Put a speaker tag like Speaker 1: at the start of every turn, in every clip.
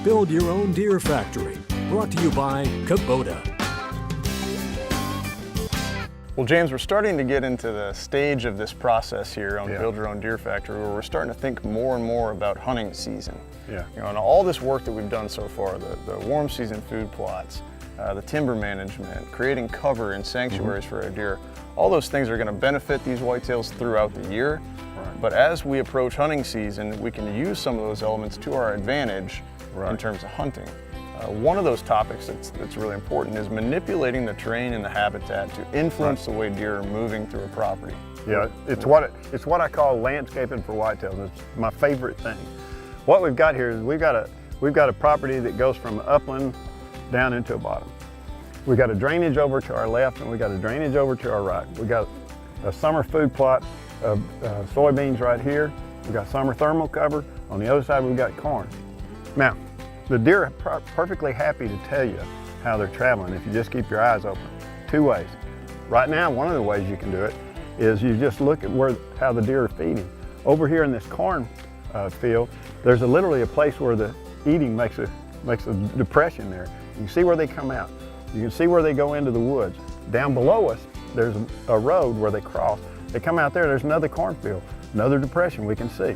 Speaker 1: Build your own deer factory. Brought to you by Kubota.
Speaker 2: Well, James, we're starting to get into the stage of this process here on Build Your Own Deer Factory where we're starting to think more and more about hunting season. You know, and all this work that we've done so far, the warm season food plots, the timber management, creating cover and sanctuaries for our deer, all those things are going to benefit these whitetails throughout the year. But as we approach hunting season, we can use some of those elements to our advantage in terms of hunting. One of those topics that's really important is manipulating the terrain and the habitat to influence the way deer are moving through a property.
Speaker 3: Yeah, it's what I call landscaping for whitetails. It's my favorite thing. What we've got here is we've got a property that goes from upland down into a bottom. We got a drainage over to our left and we got a drainage over to our right. We got a summer food plot of soybeans right here. We got summer thermal cover. On the other side we've got corn. Now, the deer are perfectly happy to tell you how they're traveling if you just keep your eyes open. Two ways. Right now, one of the ways you can do it is you just look at how the deer are feeding. Over here in this corn field, there's literally a place where the eating makes a depression there. You can see where they come out. You can see where they go into the woods. Down below us, there's a road where they cross. They come out there's another cornfield, another depression we can see.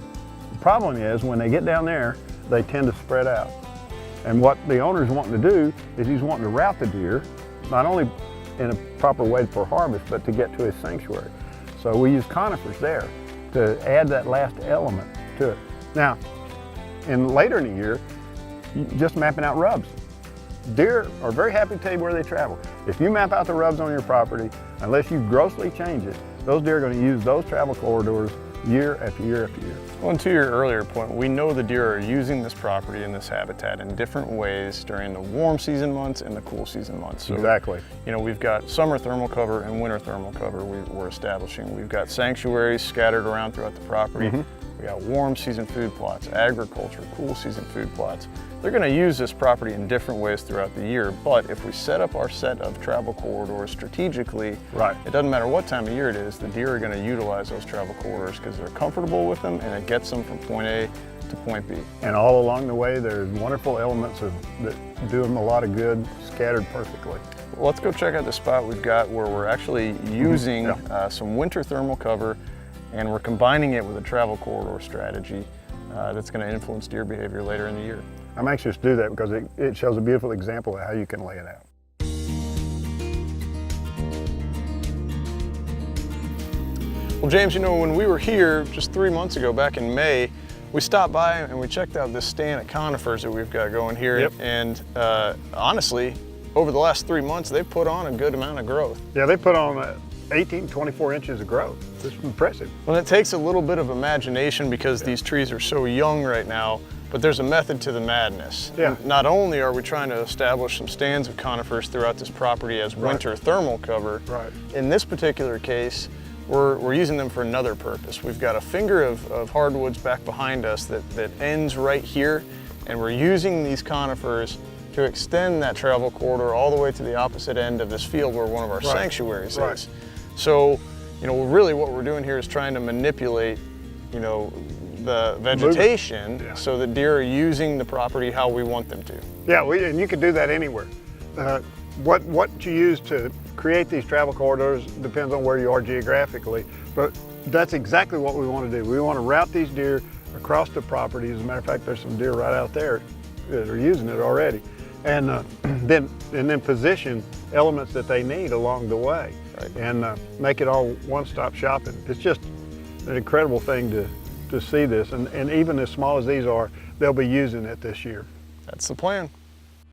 Speaker 3: The problem is when they get down there, they tend to spread out. And what the owner's wanting to do is he's wanting to route the deer, not only in a proper way for harvest, but to get to his sanctuary. So we use conifers there to add that last element to it. Now, later in the year, just mapping out rubs. Deer are very happy to tell you where they travel. If you map out the rubs on your property, unless you grossly change it, those deer are going to use those travel corridors year after year after year.
Speaker 2: Well, and to your earlier point, we know the deer are using this property and this habitat in different ways during the warm season months and the cool season months. So,
Speaker 3: exactly.
Speaker 2: You know, we've got summer thermal cover and winter thermal cover we're establishing. We've got sanctuaries scattered around throughout the property. We got warm season food plots, agriculture, cool season food plots. They're going to use this property in different ways throughout the year, but if we set up our set of travel corridors strategically, it doesn't matter what time of year it is, the deer are going to utilize those travel corridors because they're comfortable with them and it gets them from point A to point B.
Speaker 3: And all along the way, there's wonderful elements that do them a lot of good, scattered perfectly.
Speaker 2: Well, let's go check out the spot we've got where we're actually using some winter thermal cover, and we're combining it with a travel corridor strategy that's going to influence deer behavior later in the year.
Speaker 3: I'm anxious to do that because it shows a beautiful example of how you can lay it out.
Speaker 2: Well, James, you know, when we were here just 3 months ago, back in May, we stopped by and we checked out this stand of conifers that we've got going here. And honestly, over the last 3 months, they've put on a good amount of growth.
Speaker 3: Yeah, they put on 18, 24 inches of growth. It's impressive.
Speaker 2: Well, it takes a little bit of imagination because these trees are so young right now, but there's a method to the madness. Not only are we trying to establish some stands of conifers throughout this property as winter thermal cover, in this particular case, we're using them for another purpose. We've got a finger of hardwoods back behind us that ends right here, and we're using these conifers to extend that travel corridor all the way to the opposite end of this field where one of our sanctuaries is. So, you know, really what we're doing here is trying to manipulate, you know, the vegetation so that deer are using the property how we want them to.
Speaker 3: Yeah, and you can do that anywhere. What you use to create these travel corridors depends on where you are geographically, but that's exactly what we want to do. We want to route these deer across the property. As a matter of fact, there's some deer right out there that are using it already. And then position elements that they need along the way and make it all one-stop shopping. It's just an incredible thing to see this, and even as small as these are, they'll be using it this year.
Speaker 2: That's the plan.